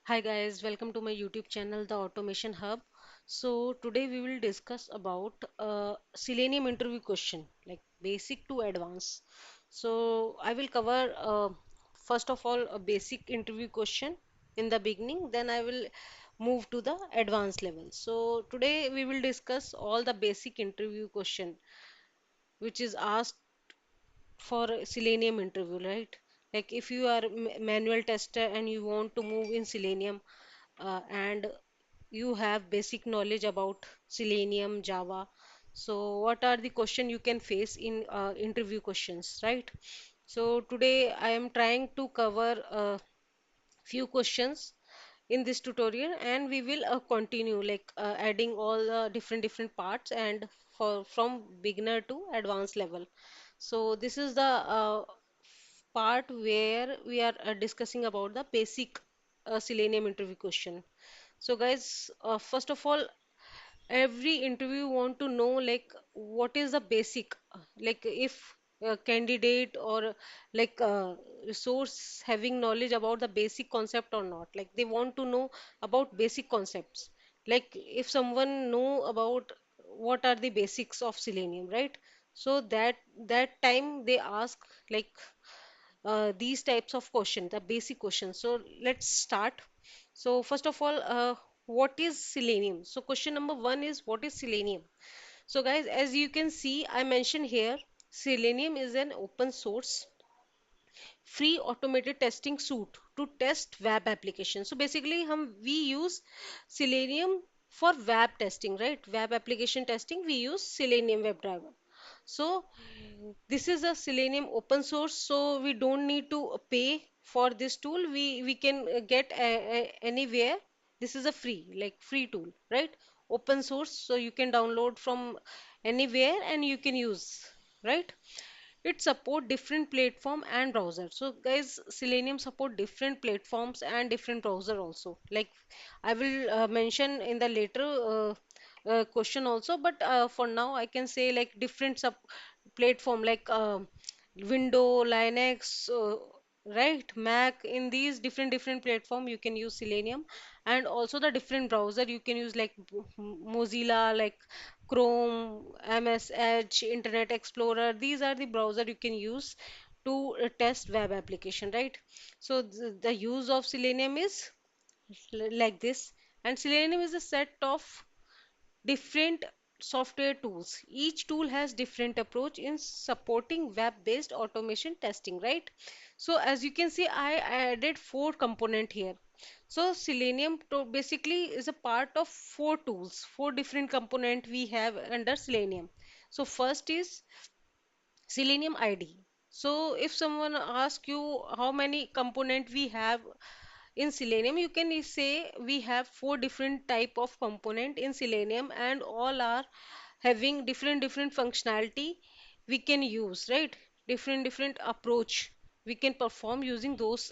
Hi guys, welcome to my YouTube channel, The Automation Hub. So today we will discuss about Selenium interview question, like basic to advanced. So I will cover first of all a basic interview question in the beginning, then I will move to the advanced level. So today we will discuss all the basic interview question which is asked for a Selenium interview, right? Like if you are manual tester and you want to move in Selenium, and you have basic knowledge about Selenium, Java. So what are the question you can face in interview questions, right? So today I am trying to cover a few questions in this tutorial, and we will continue like adding all the different parts and for from beginner to advanced level. So this is the part where we are discussing about the basic Selenium interview question. So guys, first of all, every interview want to know like what is the basic, like if a candidate or like resource having knowledge about the basic concept or not. Like they want to know about basic concepts. Like if someone know about what are the basics of Selenium, right? So that time they ask like these types of questions, the basic questions. So let's start. So first of all, what is Selenium? So question number one is what is Selenium? So guys, as you can see, I mentioned here, Selenium is an open source free automated testing suite to test web applications. So basically, we use Selenium for web testing, right? Web application testing, we use Selenium WebDriver. So this is a Selenium open source, so we don't need to pay for this tool. We can get anywhere. This is a free, like free tool, right? Open source, so you can download from anywhere and you can use, right? It support different platform and browser. So guys, Selenium support different platforms and different browser also. Like I will mention in the later question also, but for now I can say like different sub platform like Windows, Linux, right, Mac. In these different platform you can use Selenium, and also the different browser you can use like Mozilla, like Chrome, MS Edge, Internet Explorer. These are the browser you can use to test web application, right? So the use of Selenium is like this, and Selenium is a set of different software tools. Each tool has different approach in supporting web-based automation testing, right? So as you can see, I added four component here. So Selenium to basically is a part of four tools, four different component we have under Selenium. So first is Selenium ID. So if someone asks you how many component we have in Selenium, you can say we have four different type of component in Selenium, and all are having different functionality we can use, right? Different approach we can perform using those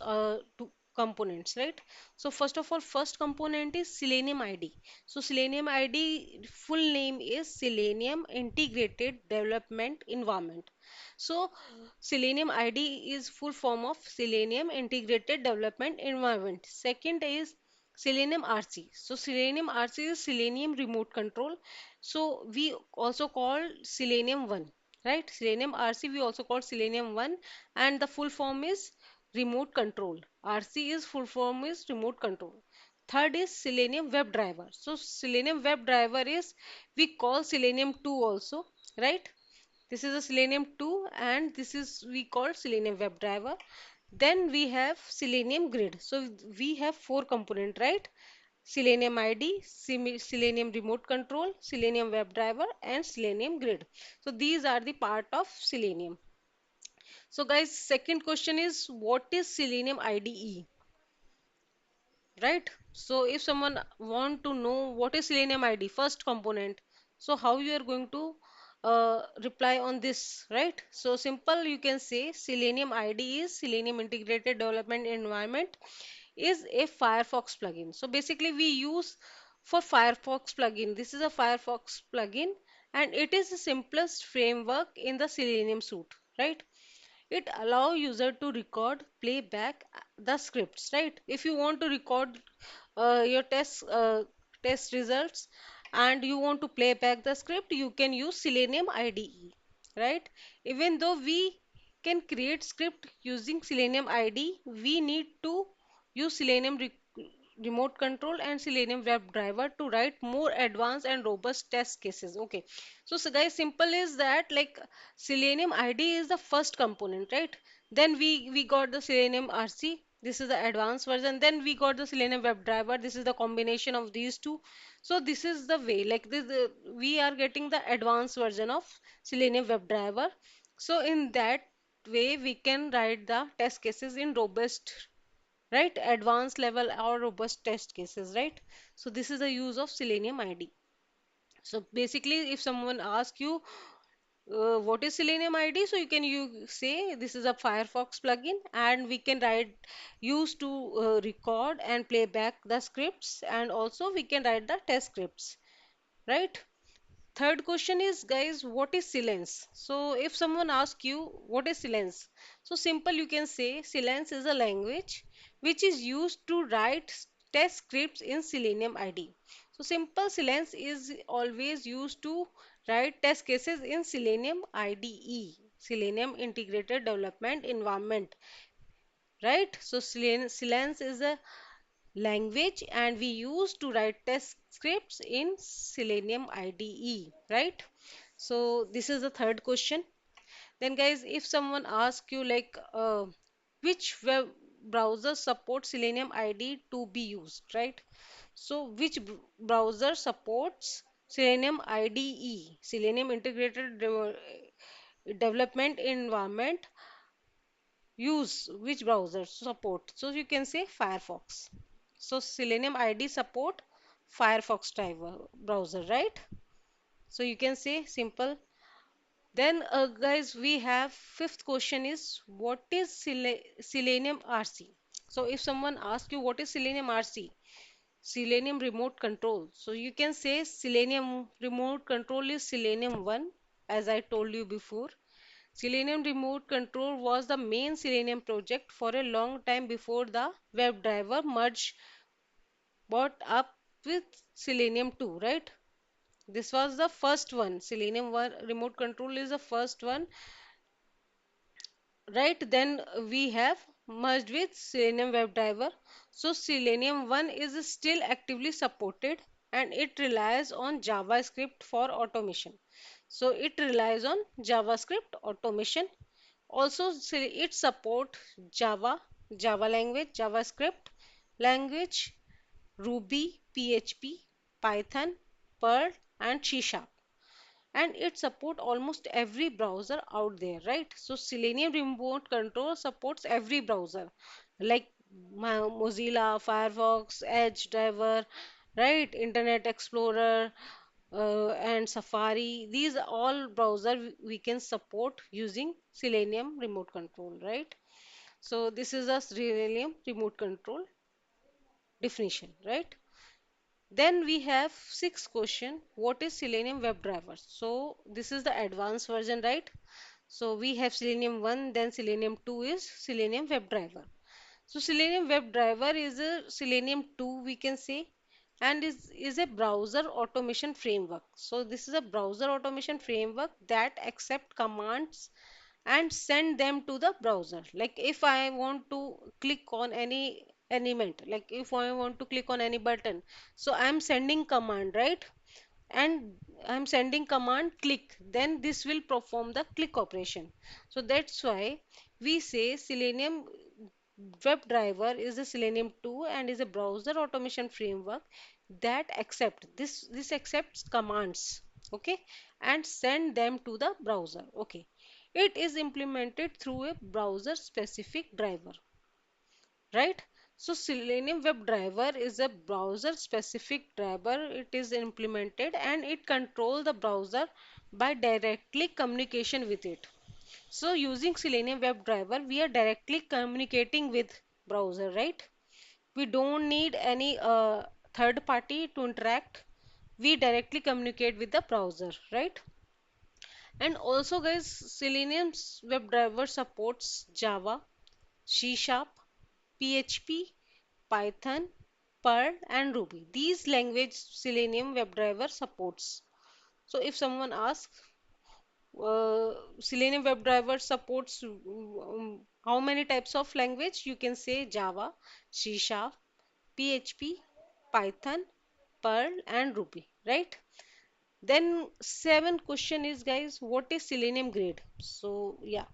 two components, right? So first of all, first component is Selenium ID. So Selenium ID full name is Selenium Integrated Development Environment. So Selenium ID is full form of Selenium Integrated Development Environment. Second is Selenium RC. So Selenium RC is Selenium Remote Control. So we also call Selenium 1, right? Selenium RC we also call Selenium 1, and the full form is Remote Control. RC is full form is Remote Control. Third is Selenium WebDriver. So Selenium WebDriver is we call Selenium 2 also, right? This is a Selenium 2, and this is we call Selenium WebDriver. Then we have Selenium Grid. So we have four component, right? Selenium ID, Selenium Remote Control, Selenium WebDriver, and Selenium Grid. So these are the part of Selenium. So guys, second question is what is Selenium IDE, right? So if someone want to know what is Selenium ID, first component, so how you are going to reply on this, right? So simple, you can say Selenium ID is Selenium Integrated Development Environment is a Firefox plugin. So basically we use for Firefox plugin. This is a Firefox plugin, and it is the simplest framework in the Selenium suite, right? It allow user to record, play back the scripts, right? If you want to record your test results and you want to play back the script, you can use Selenium IDE, right? Even though we can create script using Selenium IDE, we need to use Selenium remote control and Selenium WebDriver to write more advanced and robust test cases. Okay, so guys, simple is that like Selenium ID is the first component, right? Then we got the Selenium RC. This is the advanced version. Then we got the Selenium WebDriver. This is the combination of these two. So this is the way, like we are getting the advanced version of Selenium WebDriver. So in that way, we can write the test cases in robust, right, advanced level or robust test cases, right? So this is the use of Selenium ID. So basically, if someone asks you what is Selenium ID, so you say this is a Firefox plugin, and we can write use to record and play back the scripts, and also we can write the test scripts, right? Third question is, guys, what is silence? So if someone asks you what is silence, so simple you can say silence is a language which is used to write test scripts in Selenium ID. So simple silence is always used to write test cases in Selenium IDE, Selenium Integrated Development Environment, right? So silence is a language and we use to write test scripts in Selenium IDE, right? So this is the third question. Then guys, if someone asks you like which web browser supports Selenium IDE to be used, right? So which browser supports Selenium IDE, Selenium Integrated Development Environment, use which browser support? So you can say Firefox. So Selenium ID support Firefox driver browser, right? So you can say simple. Then guys, we have fifth question is what is Selenium RC? So if someone asks you what is Selenium RC, Selenium remote control. So you can say Selenium remote control is Selenium 1, as I told you before. Selenium Remote Control was the main Selenium project for a long time before the WebDriver merged brought up with Selenium 2, right? This was the first one. Selenium 1 Remote Control is the first one, right? Then we have merged with Selenium WebDriver. So Selenium 1 is still actively supported and it relies on JavaScript for automation. So it relies on JavaScript automation. Also, it support Java, Java language, JavaScript language, Ruby, PHP, Python, Perl, and C Sharp. And it support almost every browser out there, right? So Selenium Remote Control supports every browser, like Mozilla, Firefox, Edge driver, right? Internet Explorer, and Safari. These are all browser we can support using Selenium remote control, right? So this is a Selenium remote control definition, right? Then we have sixth question. What is Selenium WebDriver? So this is the advanced version, right? So we have Selenium 1, then Selenium 2 is Selenium WebDriver. So Selenium WebDriver is a Selenium 2 we can say, and is a browser automation framework. So this is a browser automation framework that accept commands and send them to the browser. Like if I want to click on any element, like if I want to click on any button, so I am sending command, right? And I'm sending command click, then this will perform the click operation. So that's why we say Selenium WebDriver is a Selenium 2 and is a browser automation framework that accept this accepts commands, okay, and send them to the browser. Okay, it is implemented through a browser specific driver, right? So Selenium WebDriver is a browser specific driver. It is implemented and it control the browser by directly communication with it. So using Selenium WebDriver, we are directly communicating with browser, right? We don't need any third party to interact. We directly communicate with the browser, right? And also, guys, Selenium's WebDriver supports Java, C Sharp, PHP, Python, Perl, and Ruby. These language Selenium WebDriver supports. So if someone asks, Selenium WebDriver supports how many types of language, you can say Java, C Sharp, PHP, Python, Perl, and Ruby, right? Then seven question is, guys, what is Selenium Grid? So yeah,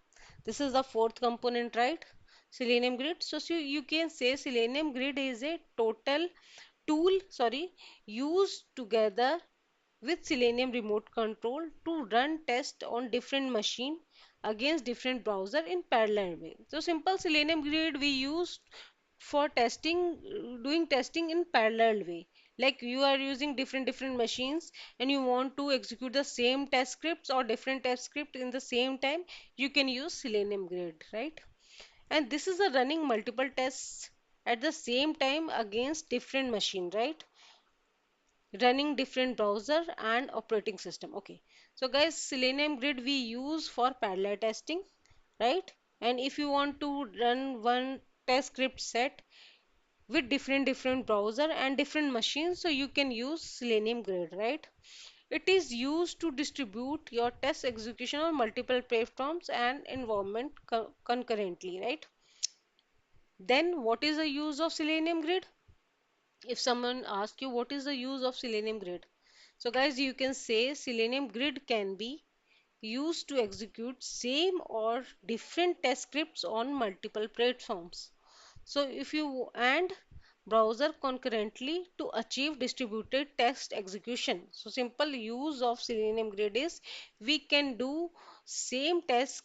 this is the fourth component, right? Selenium Grid. So you can say Selenium Grid is a total tool, sorry, used together with Selenium remote control to run tests on different machine against different browser in parallel way. So simple Selenium Grid we use for testing, doing testing in parallel way. Like you are using different machines and you want to execute the same test scripts or different test script in the same time, you can use Selenium Grid, right? And this is a running multiple tests at the same time against different machine, right? Running different browser and operating system. Okay, so guys, Selenium Grid we use for parallel testing, right? And if you want to run one test script set with different browser and different machines, so you can use Selenium Grid, right? It is used to distribute your test execution on multiple platforms and environment concurrently, right? Then what is the use of Selenium Grid? If someone asks you what is the use of Selenium Grid, so guys, you can say Selenium Grid can be used to execute same or different test scripts on multiple platforms. So if you and browser concurrently to achieve distributed test execution. So simple use of Selenium Grid is we can do same test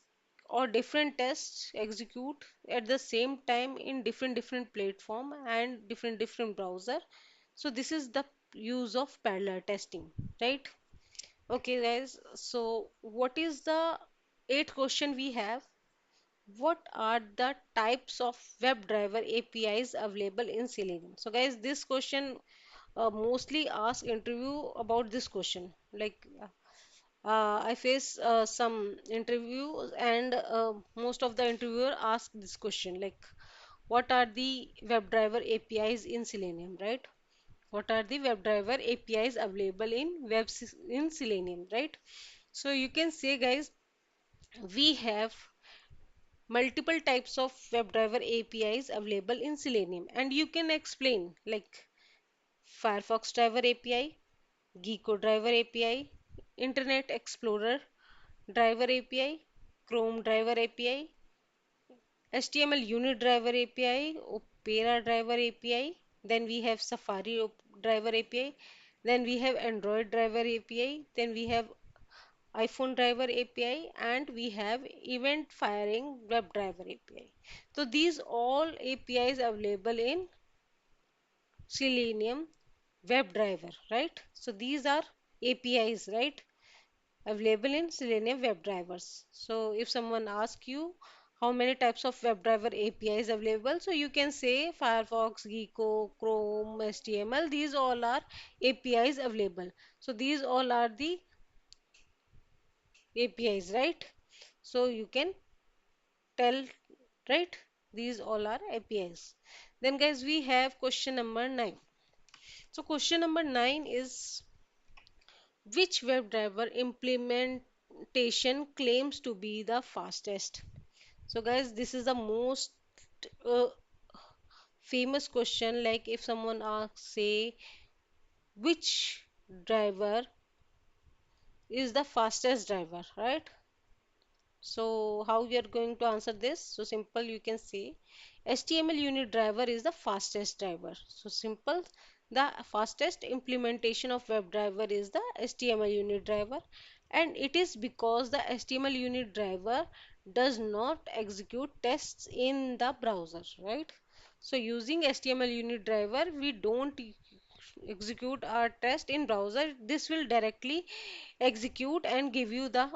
or different tests execute at the same time in different platform and different browser. So this is the use of parallel testing, right? Okay, guys. So what is the eighth question we have? What are the types of WebDriver APIs available in Selenium? So guys, this question mostly ask interview about this question. Like I face some interviews and most of the interviewer ask this question like what are the WebDriver APIs in Selenium, right? What are the WebDriver APIs available in Selenium, right? So you can say, guys, we have multiple types of WebDriver APIs available in Selenium, and you can explain like Firefox Driver API, Gecko Driver API, Internet Explorer Driver API, Chrome Driver API, HTML Unit Driver API, Opera Driver API, then we have Driver API, then we have Android Driver API, then we have iPhone driver API, and we have event firing WebDriver API. So these all APIs available in Selenium WebDriver, right? So these are APIs, right? Available in Selenium WebDrivers. So if someone asks you how many types of WebDriver APIs available, so you can say Firefox, Gecko, Chrome, HTML. These all are APIs available. So these all are the APIs, right? So you can tell, right? These all are APIs. Then guys, we have question number 9. So question number 9 is which WebDriver implementation claims to be the fastest? So guys, this is the most uh, famous question. Like if someone asks, say, which driver is the fastest driver, right? So how we are going to answer this? So simple, you can say HTML unit driver is the fastest driver. So simple, the fastest implementation of WebDriver is the HTML unit driver, and it is because the HTML unit driver does not execute tests in the browser, right? So using HTML unit driver, we don't execute our test in browser. This will directly execute and give you the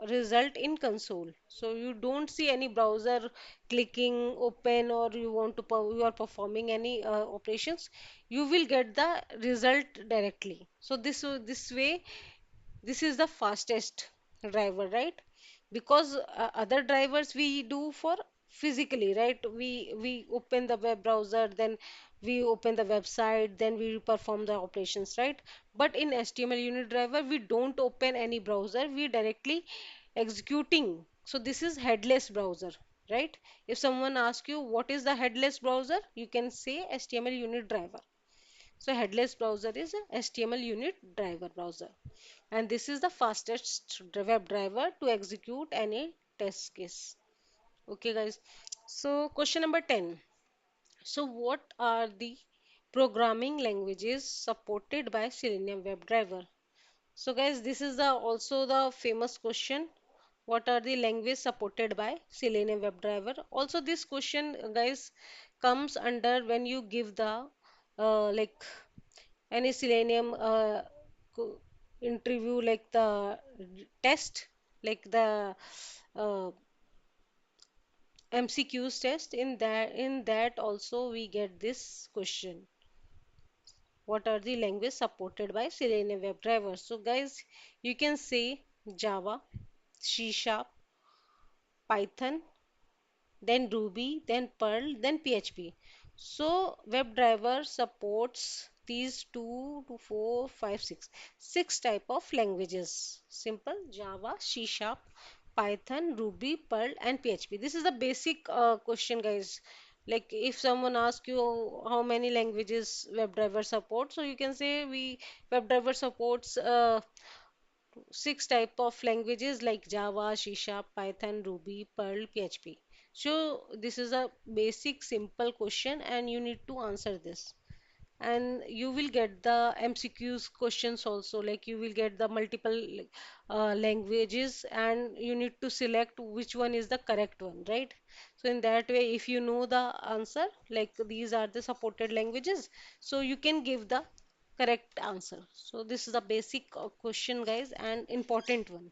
result in console. So you don't see any browser clicking open or you want to you are performing any operations. You will get the result directly. So this way, this is the fastest. driver, right? Because other drivers we do for physically, right? We open the web browser, then we open the website, then we perform the operations, right? But in HTML unit driver, we don't open any browser, we directly executing. So this is headless browser, right? If someone asks you what is the headless browser, you can say HTML unit driver. So headless browser is a HTML unit driver browser. And this is the fastest web driver to execute any test case. Okay, guys. So question number 10. So what are the programming languages supported by Selenium WebDriver? So guys, this is the also the famous question. What are the language supported by Selenium WebDriver? Also, this question, guys, comes under when you give the like any Selenium co- interview, like the test, like the uh, MCQs test. In that also we get this question. What are the language supported by Selenium WebDriver? So guys, you can say Java, C Sharp, Python, then Ruby, then Perl, then PHP. So WebDriver supports these two to four, five, six type of languages. Simple Java, C Sharp, Python, Ruby, Perl, and PHP. This is the basic question, guys. Like if someone asks you how many languages WebDriver supports, so you can say we WebDriver supports six type of languages like Java, C Sharp, Python, Ruby, Perl, PHP. So this is a basic simple question and you need to answer this. And you will get the MCQs questions also, like you will get the multiple languages and you need to select which one is the correct one, right? So in that way, if you know the answer, like these are the supported languages, so you can give the correct answer. So this is a basic question, guys, and important one.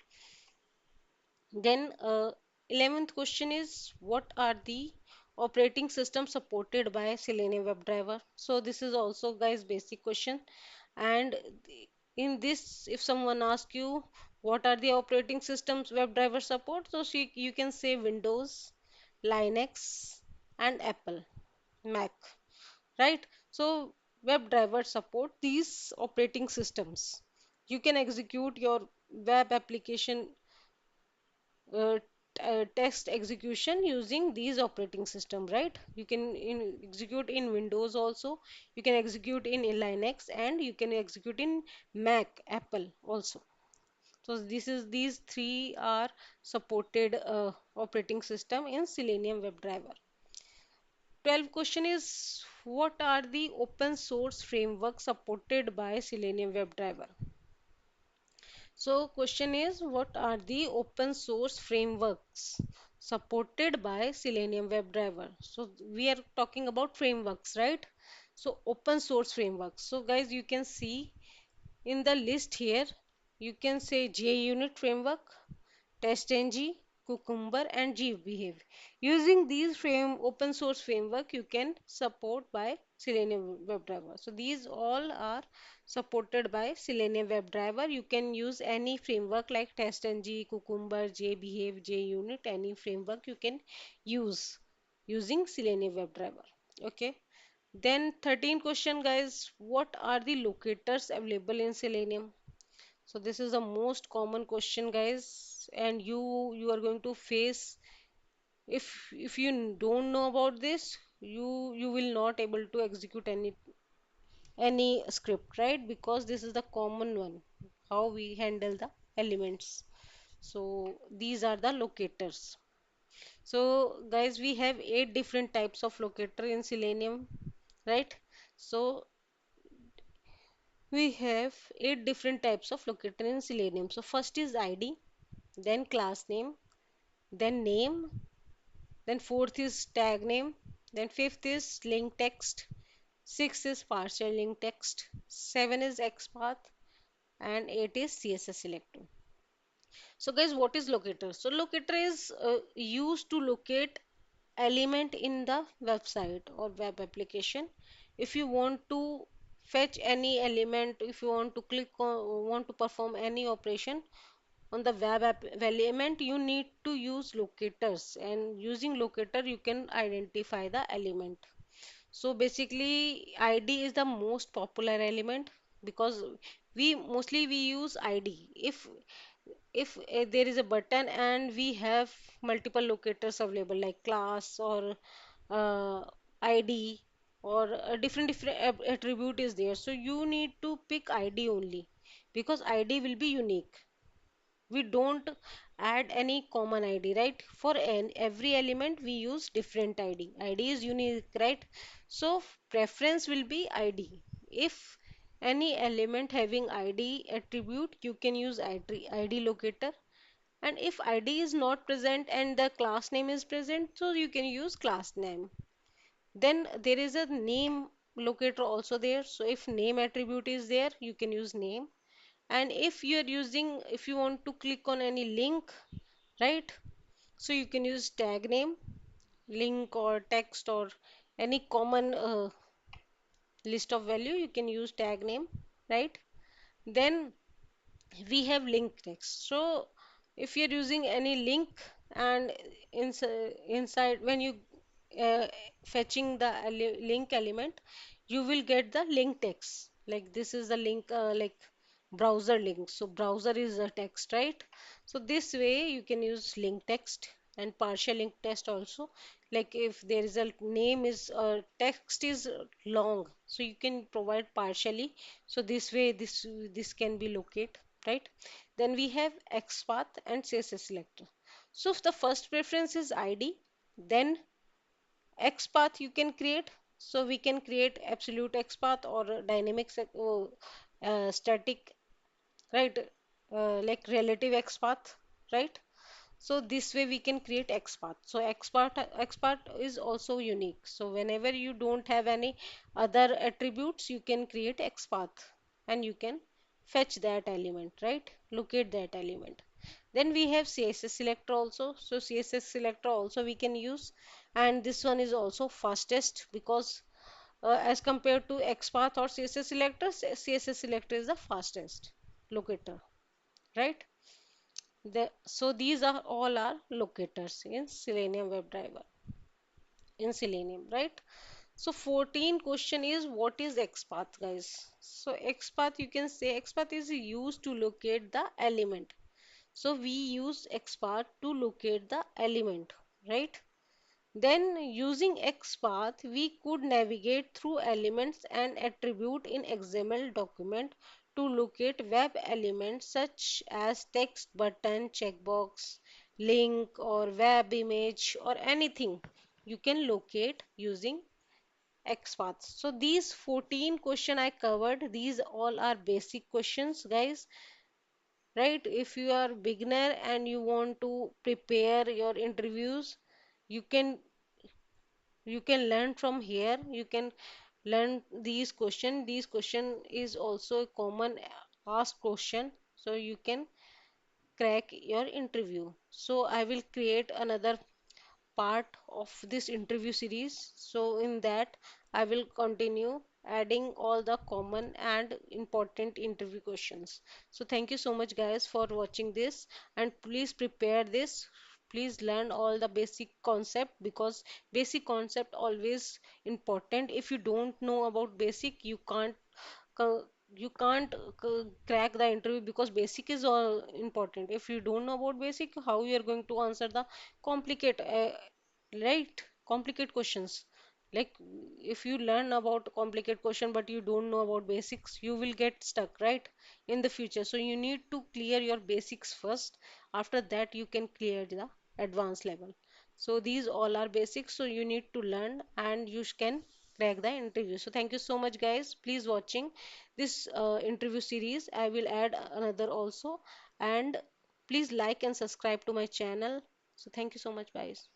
Then 11th question is what are the operating systems supported by Selenium WebDriver? So this is also, guys, basic question. And in this, if someone asks you what are the operating systems WebDriver support, so you can say Windows, Linux, and Apple, Mac, right? So WebDriver support these operating systems. You can execute your web application uh, test execution using these operating system, right? You can execute in Windows also, you can execute in Linux, and you can execute in Mac, Apple also. So these three are supported operating system in Selenium WebDriver. 12th question is what are the open source frameworks supported by Selenium WebDriver? So question is what are the open source frameworks supported by Selenium WebDriver? So we are talking about frameworks, right? So open source frameworks. So guys, you can see in the list here, you can say JUnit framework, TestNG, Cucumber, and GBehave. Using these open source framework, you can support by Selenium WebDriver. So these all are supported by Selenium WebDriver. You can use any framework like TestNG, Cucumber, JBehave, JUnit, any framework you can use using Selenium WebDriver. Okay. Then 13 question, guys, what are the locators available in Selenium? So this is the most common question, guys, and you are going to face if you don't know about this, you will not able to execute any script, right? Because this is the common one, how we handle the elements. So these are the locators. So guys, we have 8 different types of locator in Selenium, right? So we have 8 different types of locator in Selenium. So first is ID, then class name, then name, then fourth is tag name, then fifth is link text, sixth is partial link text, seven is XPath, and eight is CSS selector. So guys, what is locator? So locator is used to locate element in the website or web application. If you want to fetch any element, if you want to click on, want to perform any operation on the web app element, you need to use locators, and using locator you can identify the element. So basically ID is the most popular element because we use ID. If there is a button and we have multiple locators available like class or uh, ID or a different attribute is there, so you need to pick ID only because ID will be unique. We don't add any common ID, right? For every element we use different ID. ID is unique, right? So preference will be ID. If any element having ID attribute, you can use ID locator. And if ID is not present and the class name is present, so you can use class name. Then there is a name locator also there. So if name attribute is there, you can use name. And if you want to click on any link, right? So you can use tag name, link or text or any common list of value, you can use tag name, right? Then we have link text. So if you're using any link and inside when you uh, fetching the link element, you will get the link text. Like this is the link, like browser link. So browser is a text, right? So this way you can use link text and partial link text also. Like if there is a name is text is long, so you can provide partially. So this way this can be locate, right? Then we have XPath and CSS selector. So if the first preference is ID, then XPath you can create. So we can create absolute XPath or a dynamic static, right? Like relative XPath, right? So this way we can create XPath. So XPath is also unique. So whenever you don't have any other attributes, you can create XPath and you can fetch that element, right? Locate that element. Then we have CSS selector also. So CSS selector also we can use, and this one is also fastest because as compared to XPath or CSS selector, CSS selector is the fastest locator, right? So these are all our locators in Selenium WebDriver in Selenium, right? So 14 question is what is XPath, guys? So XPath, you can say XPath is used to locate the element. So we use XPath to locate the element, right? Then using XPath, we could navigate through elements and attribute in XML document to locate web elements such as text, button, checkbox, link or web image or anything you can locate using XPath. So these 14 question I covered, these all are basic questions, guys, right? If you are beginner and you want to prepare your interviews, you can learn from here. You can learn these question is also a common asked question, so you can crack your interview. So I will create another part of this interview series. So in that I will continue adding all the common and important interview questions. So thank you so much guys for watching this, and please prepare this. Please learn all the basic concept because basic concept always important. If you don't know about basic, co- you can't crack the interview because basic is all important. If you don't know about basic, how you are going to answer the complicate right complicate questions? Like if you learn about complicate question but you don't know about basics, you will get stuck, right, in the future. So you need to clear your basics first. After that you can clear the advanced level. So these all are basics, so you need to learn and you can crack the interview. So thank you so much guys, please watching this interview series. I will add another also, and please like and subscribe to my channel. So thank you so much guys.